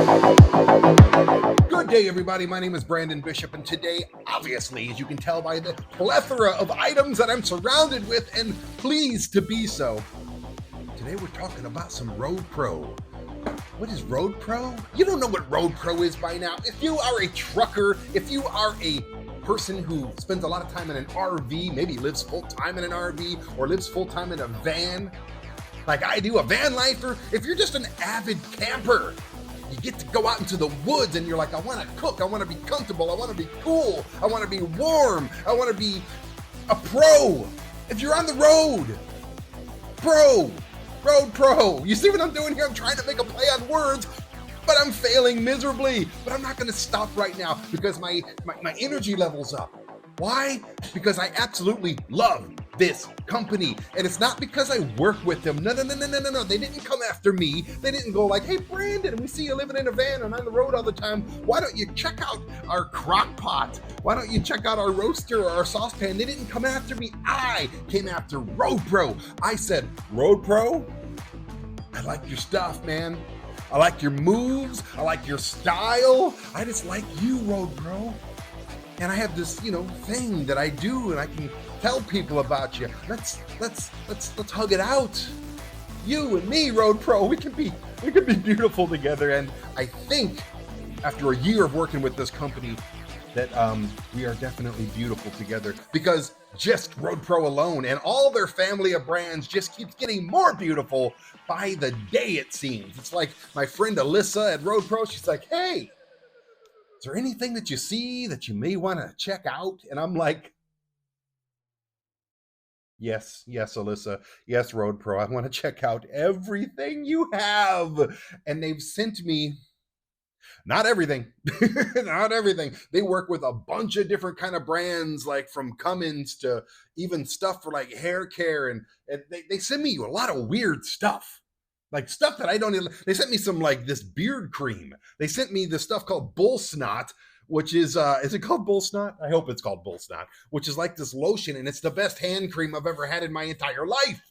Good day, everybody. My name is Brandon Bishop, and today, obviously, as you can tell by the plethora of items that I'm surrounded with and pleased to be so, today we're talking about some Road Pro. What is Road Pro? You don't know what Road Pro is by now. If you are a trucker, if you are a person who spends a lot of time in an RV, maybe lives full-time in an RV or lives full-time in a van, like I do, a van lifer, if you're just an avid camper, you get to go out into the woods and you're like, I want to cook, I want to be comfortable, I want to be cool, I want to be warm, I want to be a pro. If you're on the road, Road Pro. You see what I'm doing here? I'm trying to make a play on words, but I'm failing miserably. But I'm not going to stop right now because my energy level's up. Why? Because I absolutely love this company. And it's not because I work with them. No. They didn't come after me. They didn't go like, hey, Brandon, we see you living in a van and on the road all the time. Why don't you check out our crock pot? Why don't you check out our roaster or our saucepan? They didn't come after me. I came after Road Pro. I said, Road Pro, I like your stuff, man. I like your moves. I like your style. I just like you, Road Pro. And I have this, thing that I do, and I can tell people about you. Let's hug it out. You and me, Road Pro, we can be beautiful together. And I think after a year of working with this company, that we are definitely beautiful together, because just Road Pro alone and all their family of brands just keeps getting more beautiful by the day, it seems. It's like my friend Alyssa at Road Pro, she's like, hey, is there anything that you see that you may want to check out? And I'm like, yes, Alyssa. Yes, Road Pro. I want to check out everything you have. And they've sent me not everything. Not everything. They work with a bunch of different kind of brands, like from Cummins to even stuff for like hair care. And they send me a lot of weird stuff. Like stuff that I don't even, they sent me some like this beard cream. They sent me this stuff called Bull Snot, which is it called Bull Snot? I hope it's called Bull Snot, which is like this lotion, and it's the best hand cream I've ever had in my entire life.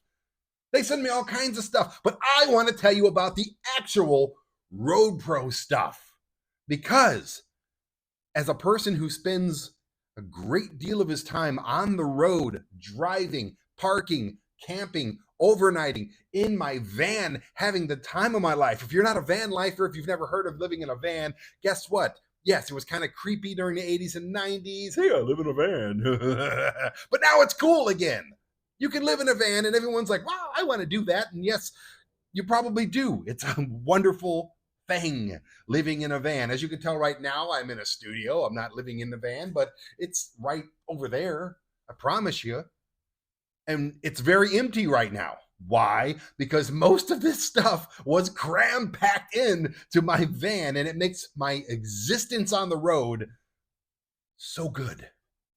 They send me all kinds of stuff, but I want to tell you about the actual Road Pro stuff, because as a person who spends a great deal of his time on the road, driving, parking, camping, overnighting in my van, having the time of my life. If you're not a van lifer, if you've never heard of living in a van, guess what? Yes, it was kind of creepy during the 80s and 90s. Hey, I live in a van. But now it's cool again. You can live in a van and everyone's like, wow, I want to do that. And yes, you probably do. It's a wonderful thing, living in a van. As you can tell right now, I'm in a studio. I'm not living in the van, but it's right over there. I promise you. And it's very empty right now. Why? Because most of this stuff was cram packed in to my van, and it makes my existence on the road so good.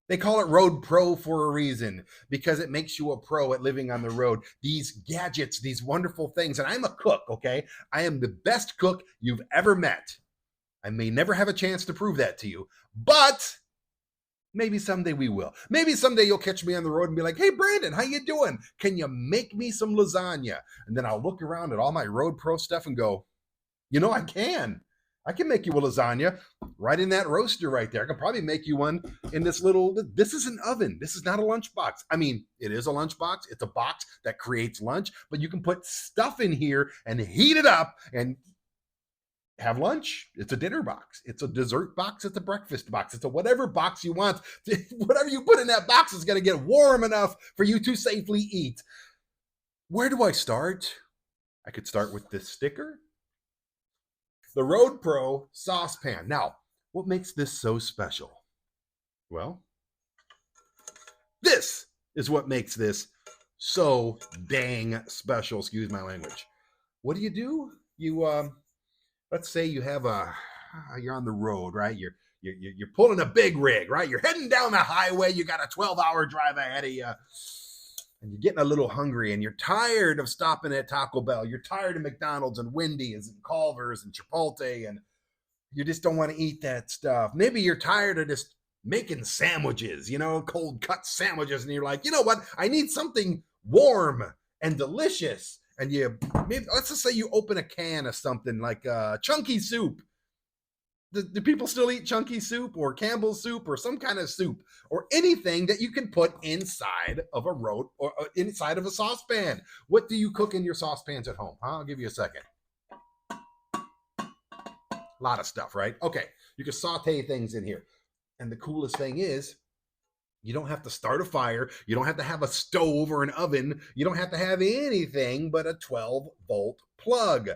They call it Road Pro for a reason, because it makes you a pro at living on the road. These gadgets, these wonderful things. And I'm a cook, okay? I am the best cook you've ever met. I may never have a chance to prove that to you, but maybe someday we will. Maybe someday you'll catch me on the road and be like, hey, Brandon, how you doing? Can you make me some lasagna? And then I'll look around at all my Road Pro stuff and go, I can. I can make you a lasagna right in that roaster right there. I can probably make you one in this is an oven. This is not a lunchbox. I mean, it is a lunchbox. It's a box that creates lunch, but you can put stuff in here and heat it up and have lunch. It's a dinner box. It's a dessert box. It's a breakfast box. It's a whatever box you want. Whatever you put in that box is going to get warm enough for you to safely eat. Where do I start? I could start with this sticker. The Road Pro saucepan. Now, what makes this so special? Well, this is what makes this so dang special. Excuse my language. What do? You let's say you have you're on the road, right? You're pulling a big rig, right? You're heading down the highway. You got a 12-hour drive ahead of you, and you're getting a little hungry, and you're tired of stopping at Taco Bell. You're tired of McDonald's and Wendy's and Culver's and Chipotle, and you just don't want to eat that stuff. Maybe you're tired of just making sandwiches, cold cut sandwiches, and you're like, you know what? I need something warm and delicious. And let's just say you open a can of something like chunky soup, Do people still eat chunky soup or Campbell's soup or some kind of soup or anything that you can put inside of a road or inside of a saucepan? What do you cook in your saucepans at home? Huh? I'll give you a second. A lot of stuff, right? Okay, you can saute things in here. And the coolest thing is, you don't have to start a fire. You don't have to have a stove or an oven. You don't have to have anything but a 12-volt plug.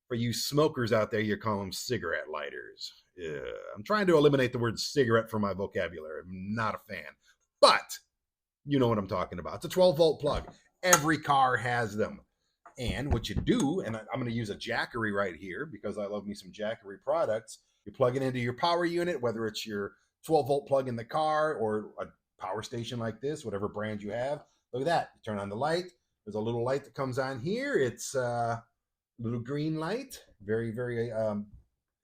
For you smokers out there, you call them cigarette lighters. Yeah, I'm trying to eliminate the word cigarette from my vocabulary. I'm not a fan. But you know what I'm talking about. It's a 12-volt plug. Every car has them. And what you do, and I'm going to use a Jackery right here because I love me some Jackery products. You plug it into your power unit, whether it's your 12-volt plug in the car or a power station like this, whatever brand you have. Look at that. You turn on the light. There's a little light that comes on here. It's a little green light. Very, very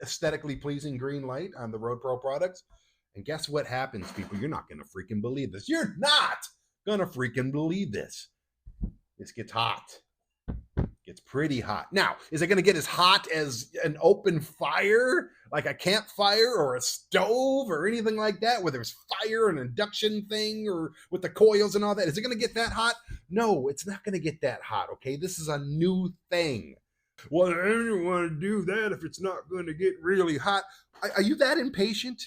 aesthetically pleasing green light on the Road Pro products. And guess what happens, people? You're not going to freaking believe this. You're not going to freaking believe this. This gets hot. Gets pretty hot. Now, is it going to get as hot as an open fire, like a campfire or a stove or anything like that, where there's fire, an induction thing, or with the coils and all that? Is it going to get that hot? No, it's not going to get that hot, okay? This is a new thing. Well, I don't want to do that if it's not going to get really hot. Are you that impatient?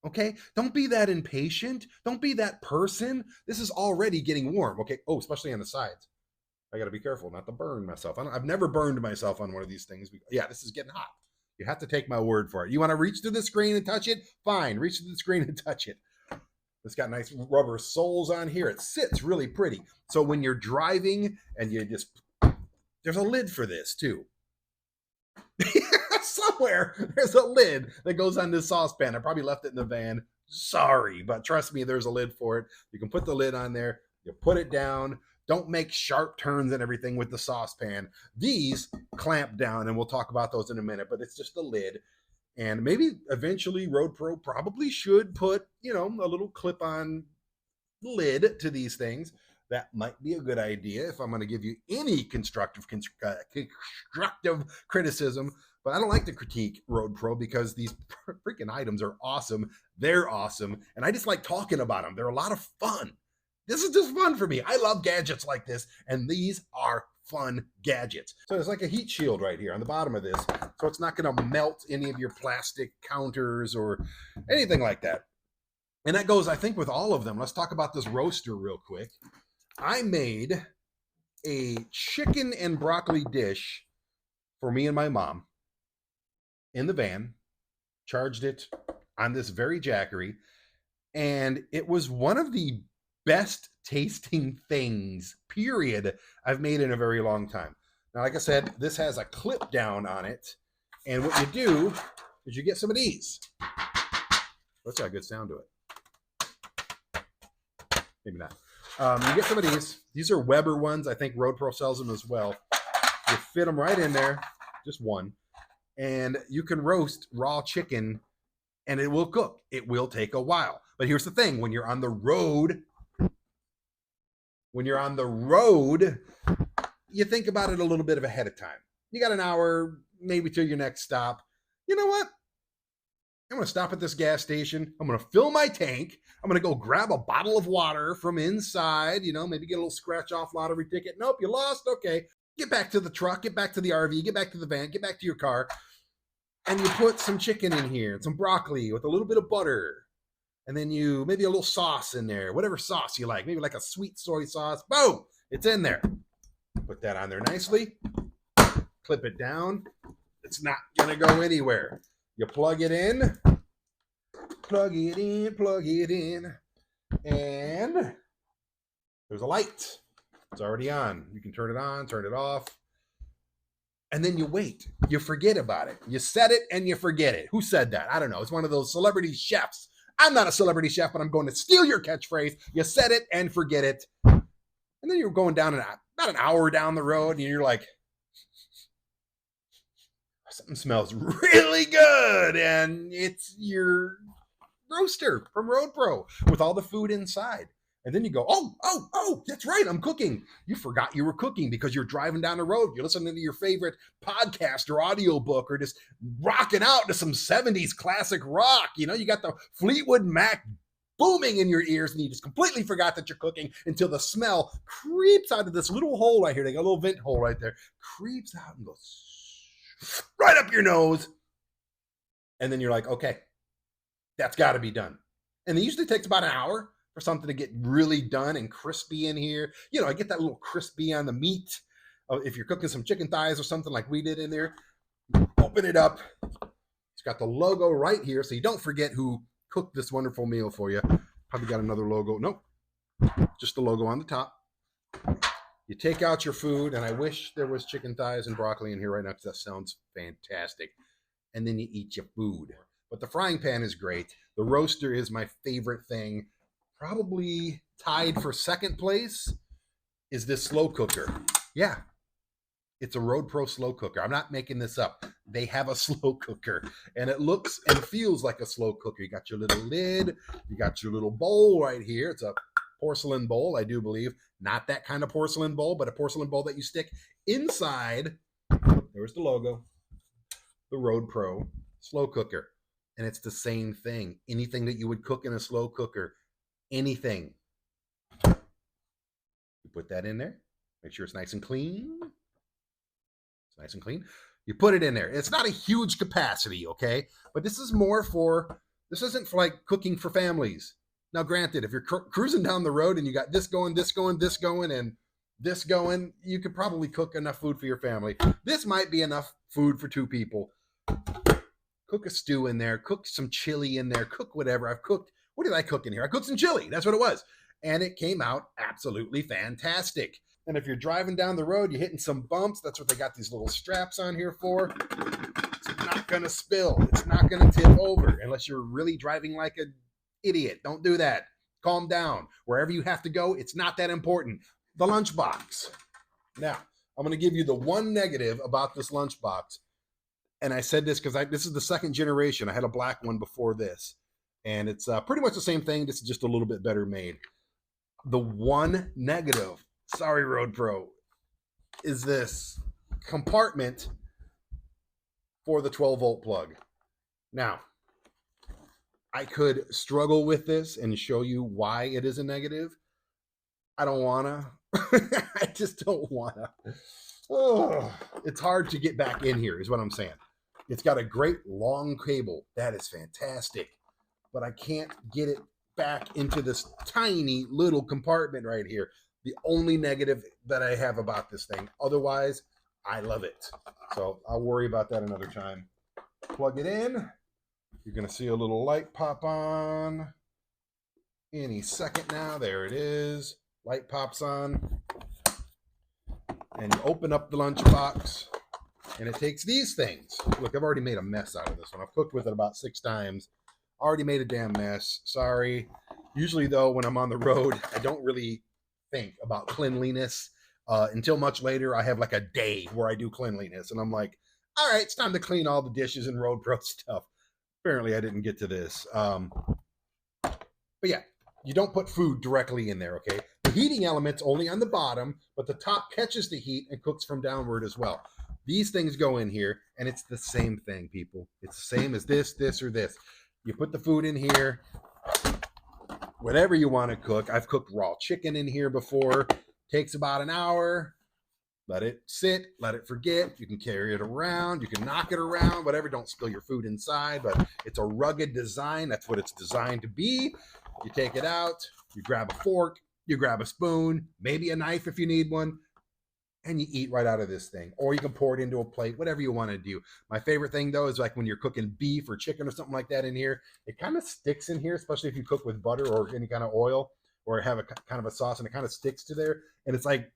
Okay, don't be that impatient. Don't be that person. This is already getting warm, okay? Oh, especially on the sides. I got to be careful not to burn myself. I've never burned myself on one of these things. Yeah, this is getting hot. You have to take my word for it. You want to reach through the screen and touch it? Fine, reach through the screen and touch it. It's got nice rubber soles on here. It sits really pretty. So when you're driving and you just, there's a lid for this too. Somewhere there's a lid that goes on this saucepan. I probably left it in the van. Sorry, but trust me, there's a lid for it. You can put the lid on there. You put it down. Don't make sharp turns and everything with the saucepan. These clamp down, and we'll talk about those in a minute, but it's just a lid. And maybe eventually Road Pro probably should put, a little clip-on lid to these things. That might be a good idea if I'm going to give you any constructive criticism. But I don't like to critique Road Pro because these freaking items are awesome. They're awesome. And I just like talking about them. They're a lot of fun. This is just fun for me. I love gadgets like this, and these are fun gadgets. So there's like a heat shield right here on the bottom of this, so it's not going to melt any of your plastic counters or anything like that. And that goes, I think, with all of them. Let's talk about this roaster real quick. I made a chicken and broccoli dish for me and my mom in the van, charged it on this very Jackery, and it was one of the best tasting things, period, I've made in a very long time. Now, like I said, this has a clip down on it. And what you do is you get some of these. That's got a good sound to it. Maybe not. You get some of these. These are Weber ones. I think Road Pro sells them as well. You fit them right in there, just one. And you can roast raw chicken and it will cook. It will take a while. But here's the thing. When you're on the road, you think about it a little bit of ahead of time. You got an hour, maybe till your next stop. You know what? I'm going to stop at this gas station. I'm going to fill my tank. I'm going to go grab a bottle of water from inside, maybe get a little scratch off lottery ticket. Nope, you lost. Okay. Get back to the truck, get back to the RV, get back to the van, get back to your car. And you put some chicken in here and some broccoli with a little bit of butter. And then maybe a little sauce in there, whatever sauce you like, maybe like a sweet soy sauce. Boom, it's in there. Put that on there nicely. Clip it down. It's not going to go anywhere. You plug it in. Plug it in. And there's a light. It's already on. You can turn it on, turn it off. And then you wait. You forget about it. You set it and you forget it. Who said that? I don't know. It's one of those celebrity chefs. I'm not a celebrity chef, but I'm going to steal your catchphrase. You set it and forget it. And then you're going down about an hour down the road and you're like, something smells really good. And it's your roaster from Road Pro with all the food inside. And then you go, oh, that's right, I'm cooking. You forgot you were cooking because you're driving down the road. You're listening to your favorite podcast or audiobook or just rocking out to some 70s classic rock. You know, you got the Fleetwood Mac booming in your ears and you just completely forgot that you're cooking until the smell creeps out of this little hole right here. They got a little vent hole right there. Creeps out and goes right up your nose. And then you're like, okay, that's got to be done. And it usually takes about an hour for something to get really done and crispy in here. You know, I get that little crispy on the meat. If you're cooking some chicken thighs or something like we did in there, open it up. It's got the logo right here, so you don't forget who cooked this wonderful meal for you. Probably got another logo. Nope, just the logo on the top. You take out your food, and I wish there was chicken thighs and broccoli in here right now because that sounds fantastic. And then you eat your food. But the frying pan is great. The roaster is my favorite thing. Probably tied for second place is this slow cooker. Yeah, it's a Road Pro slow cooker. I'm not making this up. They have a slow cooker, and it looks and feels like a slow cooker. You got your little lid. You got your little bowl right here. It's a porcelain bowl, I do believe. Not that kind of porcelain bowl, but a porcelain bowl that you stick inside. There's the logo. The Road Pro slow cooker. And it's the same thing. Anything that you would cook in a slow cooker, anything. You put that in there. Make sure it's nice and clean. It's nice and clean. You put it in there. It's not a huge capacity, okay? But this is more for, this isn't for like cooking for families. Now, granted, if you're cruising down the road and you got this going, this going, this going, and this going, you could probably cook enough food for your family. This might be enough food for 2 people. Cook a stew in there, cook some chili in there, cook whatever. I've cooked, what did I cook in here? I cooked some chili. That's what it was. And it came out absolutely fantastic. And if you're driving down the road, you're hitting some bumps. That's what they got these little straps on here for. It's not going to spill. It's not going to tip over unless you're really driving like an idiot. Don't do that. Calm down. Wherever you have to go, it's not that important. The lunchbox. Now, I'm going to give you the one negative about this lunchbox. And I said this because this is the second generation. I had a black one before this. And it's pretty much the same thing. This is just a little bit better made. The one negative, sorry, Road Pro, is this compartment for the 12-volt plug. Now, I could struggle with this and show you why it is a negative. I don't want to. I just don't want to. Oh, it's hard to get back in here is what I'm saying. It's got a great long cable. That is fantastic. But I can't get it back into this tiny little compartment right here. The only negative that I have about this thing. Otherwise, I love it. So I'll worry about that another time. Plug it in. You're going to see a little light pop on any second now. There it is. Light pops on. And you open up the lunchbox. And it takes these things. Look, I've already made a mess out of this one. I've cooked with it about 6 times. Already made a damn mess. Sorry. Usually, though, when I'm on the road, I don't really think about cleanliness until much later. I have like a day where I do cleanliness. And I'm like, all right, it's time to clean all the dishes and Road Pro stuff. Apparently, I didn't get to this. But yeah, you don't put food directly in there, okay? The heating element's only on the bottom, but the top catches the heat and cooks from downward as well. These things go in here, and it's the same thing, people. It's the same as this, or this. You put the food in here, whatever you want to cook. I've cooked raw chicken in here before. Takes about an hour. Let it sit, let it forget. You can carry it around. You can knock it around, whatever. Don't spill your food inside, but it's a rugged design. That's what it's designed to be. You take it out, you grab a fork, you grab a spoon, maybe a knife if you need one, and you eat right out of this thing. Or you can pour it into a plate, whatever you want to do. My favorite thing, though, is like when you're cooking beef or chicken or something like that in here, it kind of sticks in here, especially if you cook with butter or any kind of oil or have a kind of a sauce, and it kind of sticks to there. And it's like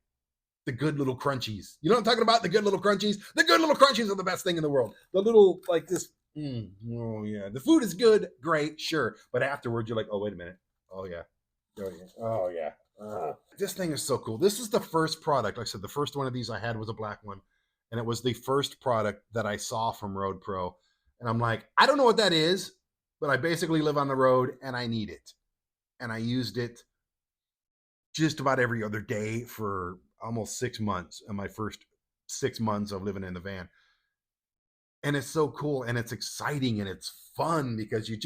the good little crunchies. You know what I'm talking about? The good little crunchies? The good little crunchies are the best thing in the world. The little, like this, oh yeah. The food is good, great, sure. But afterwards, you're like, oh, wait a minute. Oh yeah. Oh yeah. Oh yeah. This thing is so cool. This is the first product. Like I said, the first one of these I had was a black one. And it was the first product that I saw from Road Pro. And I'm like, I don't know what that is, but I basically live on the road and I need it. And I used it just about every other day for almost 6 months, in my first 6 months of living in the van. And it's so cool and it's exciting and it's fun because you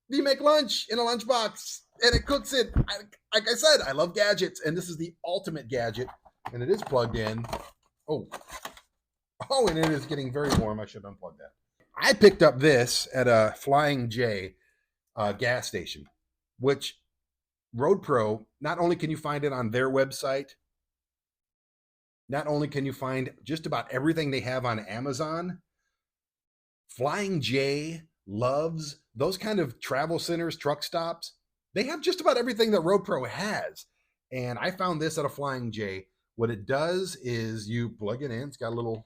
make lunch in a lunchbox and it cooks it. Like I said, I love gadgets, and this is the ultimate gadget, and it is plugged in. Oh, and it is getting very warm. I should unplug that. I picked up this at a Flying J gas station, which Road Pro, not only can you find it on their website, not only can you find just about everything they have on Amazon, Flying J, Loves, those kind of travel centers, truck stops, they have just about everything that Road Pro has. And I found this at a Flying J. What it does is you plug it in. It's got a little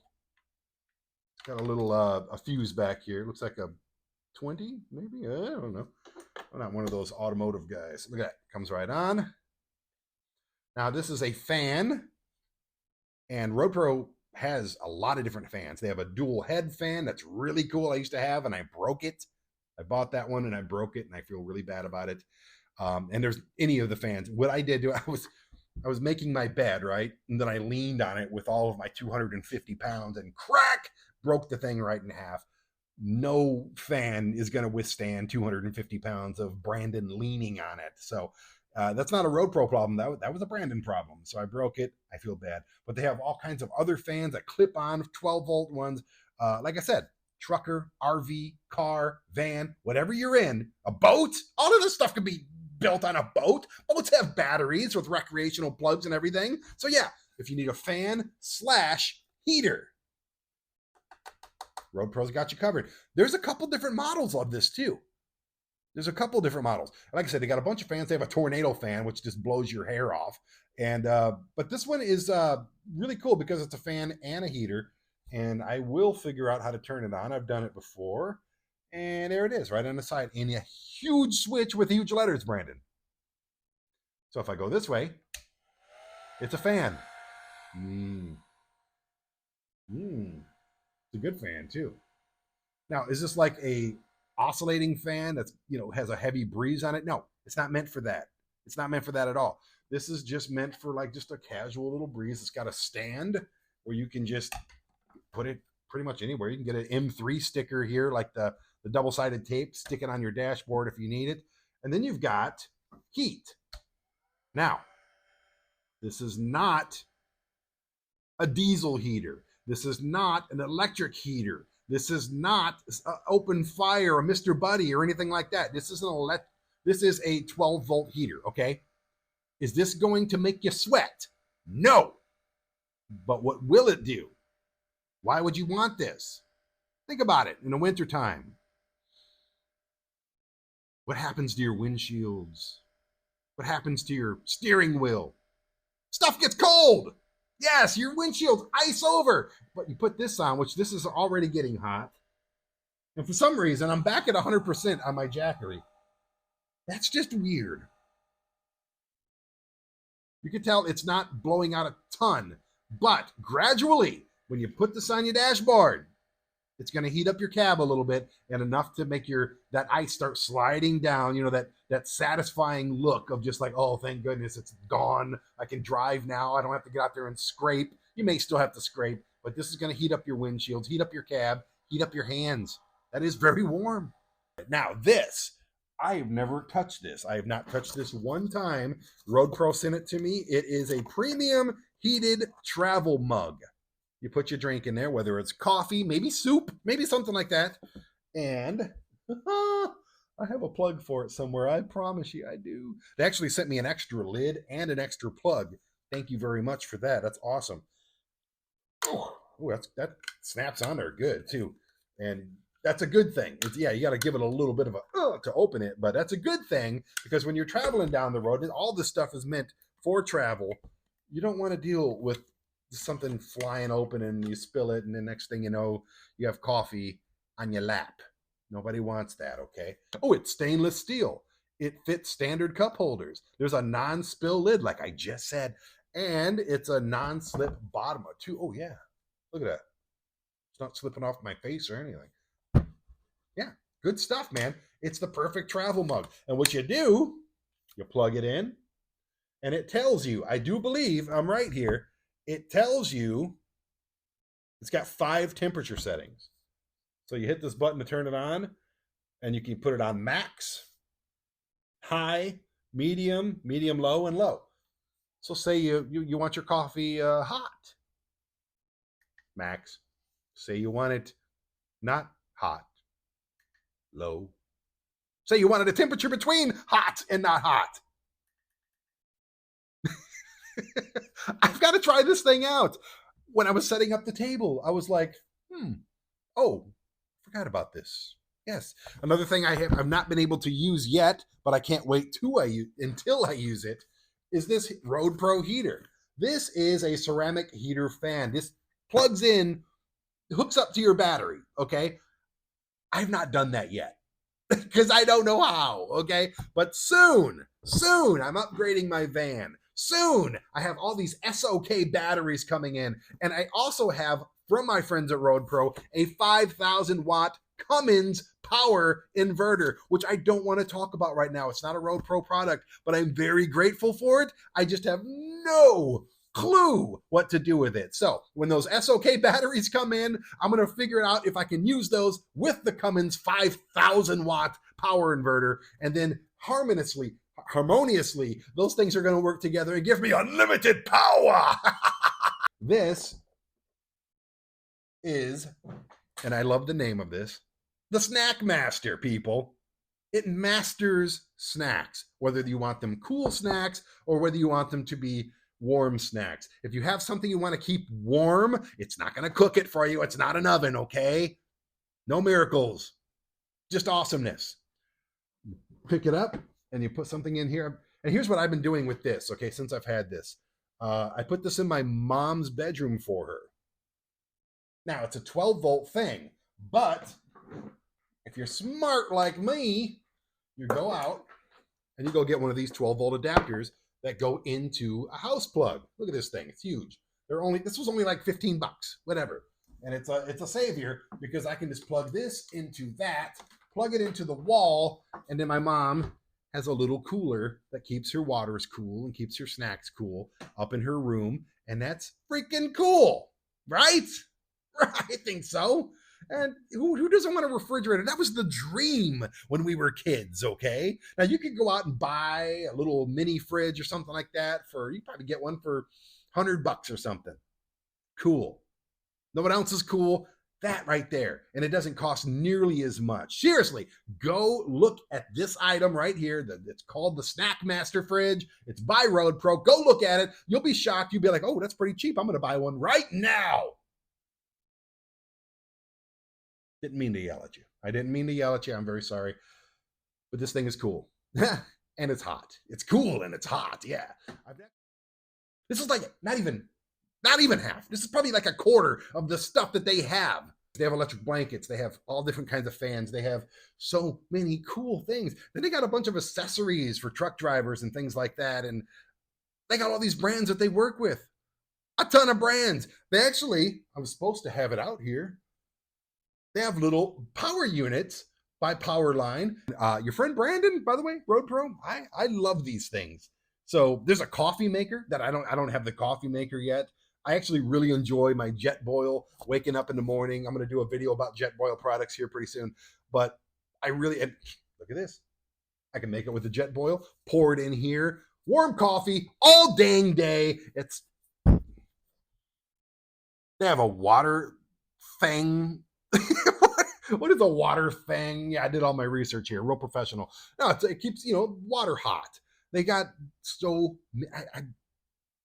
a fuse back here. It looks like a 20, maybe. I don't know. I'm not one of those automotive guys. Look at that. Comes right on. Now this is a fan, and Road Pro has a lot of different fans. They have a dual head fan that's really cool. I used to have, and I broke it. I bought that one and I broke it, and I feel really bad about it. And there's any of the fans. What I did, I was making my bed, right? And then I leaned on it with all of my 250 pounds and crack, broke the thing right in half. No fan is going to withstand 250 pounds of Brandon leaning on it. So that's not a Road Pro problem. That was a Brandon problem. So I broke it. I feel bad. But they have all kinds of other fans that clip on, 12-volt ones. Like I said, trucker, RV, car, van, whatever you're in, a boat, all of this stuff can be built on a boat. Boats have batteries with recreational plugs and everything. So yeah, if you need a fan / heater, Road Pro's got you covered. There's a couple different models of this too. There's a couple different models. Like I said, they got a bunch of fans. They have a tornado fan, which just blows your hair off. And but this one is really cool because it's a fan and a heater. And I will figure out how to turn it on. I've done it before. And there it is, right on the side. And a huge switch with huge letters, Brandon. So if I go this way, it's a fan. It's a good fan too. Now, is this like a oscillating fan that's, has a heavy breeze on it? No, it's not meant for that. It's not meant for that at all. This is just meant for like just a casual little breeze. It's got a stand where you can just put it pretty much anywhere. You can get an M3 sticker here, like the double-sided tape, stick it on your dashboard if you need it. And then you've got heat. Now, this is not a diesel heater. This is not an electric heater. This is not open fire or Mr. Buddy or anything like that. This is this is a 12-volt heater, okay? Is this going to make you sweat? No. But what will it do? Why would you want this? Think about it in the wintertime. What happens to your windshields? What happens to your steering wheel? Stuff gets cold. Yes, your windshield's ice over. But you put this on, which this is already getting hot. And for some reason, I'm back at 100% on my Jackery. That's just weird. You can tell it's not blowing out a ton. But gradually, when you put this on your dashboard, it's going to heat up your cab a little bit and enough to make that ice start sliding down, that satisfying look of just like, oh, thank goodness it's gone. I can drive now. I don't have to get out there and scrape. You may still have to scrape, but this is going to heat up your windshields, heat up your cab, heat up your hands. That is very warm. Now this, I have never touched this. I have not touched this one time. Road Pro sent it to me. It is a premium heated travel mug. You put your drink in there, whether it's coffee, maybe soup, maybe something like that. And I have a plug for it somewhere. I promise you I do. They actually sent me an extra lid and an extra plug. Thank you very much for that. That's awesome. Oh, that snaps on there good too. And that's a good thing. You got to give it a little bit of a to open it, but that's a good thing because when you're traveling down the road, and all this stuff is meant for travel, you don't want to deal with something flying open and you spill it, and the next thing you know, you have coffee on your lap. Nobody wants that, okay? Oh, it's stainless steel. It fits standard cup holders. There's a non-spill lid, like I just said, and it's a non-slip bottom too. Oh yeah, look at that. It's not slipping off my face or anything. Yeah, good stuff, man. It's the perfect travel mug. And what you do, you plug it in, And it tells you, I do believe I'm right here, it tells you it's got 5 temperature settings. So you hit this button to turn it on, and you can put it on max, high, medium low, and low. So say you want your coffee hot, max. Say you want it not hot, low. Say you wanted a temperature between hot and not hot. I've got to try this thing out. When I was setting up the table, I was like, oh, forgot about this. Yes. Another thing I've not been able to use yet, but I can't wait until I use it, is this Road Pro heater. This is a ceramic heater fan. This plugs in, hooks up to your battery, okay? I've not done that yet because I don't know how, okay? But soon, I'm upgrading my van. Soon, I have all these SOK batteries coming in. And I also have, from my friends at Road Pro, a 5,000 watt Cummins power inverter, which I don't want to talk about right now. It's not a Road Pro product, but I'm very grateful for it. I just have no clue what to do with it. So when those SOK batteries come in, I'm going to figure out if I can use those with the Cummins 5,000 watt power inverter, and then harmoniously, those things are going to work together and give me unlimited power. This is, and I love the name of this, the Snack Master, people. It masters snacks, whether you want them cool snacks or whether you want them to be warm snacks. If you have something you want to keep warm, it's not going to cook it for you. It's not an oven, okay? No miracles, just awesomeness. Pick it up and you put something in here. And here's what I've been doing with this, okay, since I've had this. I put this in my mom's bedroom for her. Now, it's a 12-volt thing, but if you're smart like me, you go out and you go get one of these 12-volt adapters that go into a house plug. Look at this thing. It's huge. This was only like 15 bucks, whatever. And it's a savior because I can just plug this into that, plug it into the wall, and then my mom has a little cooler that keeps her waters cool and keeps her snacks cool up in her room. And that's freaking cool, right? I think so. And who doesn't want a refrigerator? That was the dream when we were kids, okay? Now, you could go out and buy a little mini fridge or something like that you probably get one for $100 or something. Cool. No one else is cool. That right there. And it doesn't cost nearly as much. Seriously, go look at this item right here. It's called the Snack Master Fridge. It's by Road Pro. Go look at it. You'll be shocked. You'll be like, oh, that's pretty cheap. I'm going to buy one right now. Didn't mean to yell at you. I didn't mean to yell at you. I'm very sorry. But this thing is cool. And it's hot. It's cool and it's hot. Yeah. This is like not even half. This is probably like a quarter of the stuff that they have. They have electric blankets. They have all different kinds of fans. They have so many cool things. Then they got a bunch of accessories for truck drivers and things like that. And they got all these brands that they work with. A ton of brands. I was supposed to have it out here. They have little power units by Powerline. Your friend Brandon, by the way, Road Pro, I love these things. So there's a coffee maker that I don't have the coffee maker yet. I actually really enjoy my Jetboil waking up in the morning. I'm going to do a video about Jetboil products here pretty soon. But and look at this. I can make it with the Jetboil, pour it in here, warm coffee all dang day. They have a water thing. What is a water thing? Yeah, I did all my research here. Real professional. No, it keeps, water hot. They got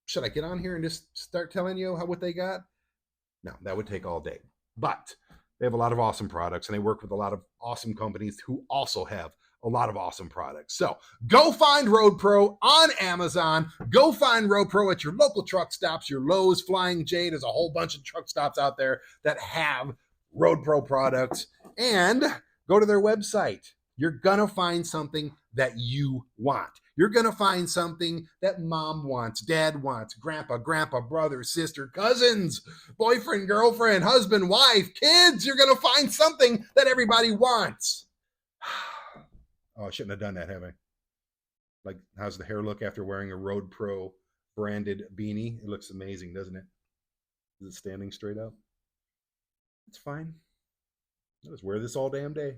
should I get on here and just start telling you what they got? No, that would take all day. But they have a lot of awesome products, and they work with a lot of awesome companies who also have a lot of awesome products. So go find Road Pro on Amazon. Go find Road Pro at your local truck stops, your Lowe's, Flying J. There's a whole bunch of truck stops out there that have Road Pro products, and go to their website. You're going to find something that you want. You're going to find something that mom wants, dad wants, grandpa, brother, sister, cousins, boyfriend, girlfriend, husband, wife, kids. You're going to find something that everybody wants. Oh, I shouldn't have done that, have I? Like, how's the hair look after wearing a Road Pro branded beanie? It looks amazing, doesn't it? Is it standing straight up? It's fine. I just wear this all damn day.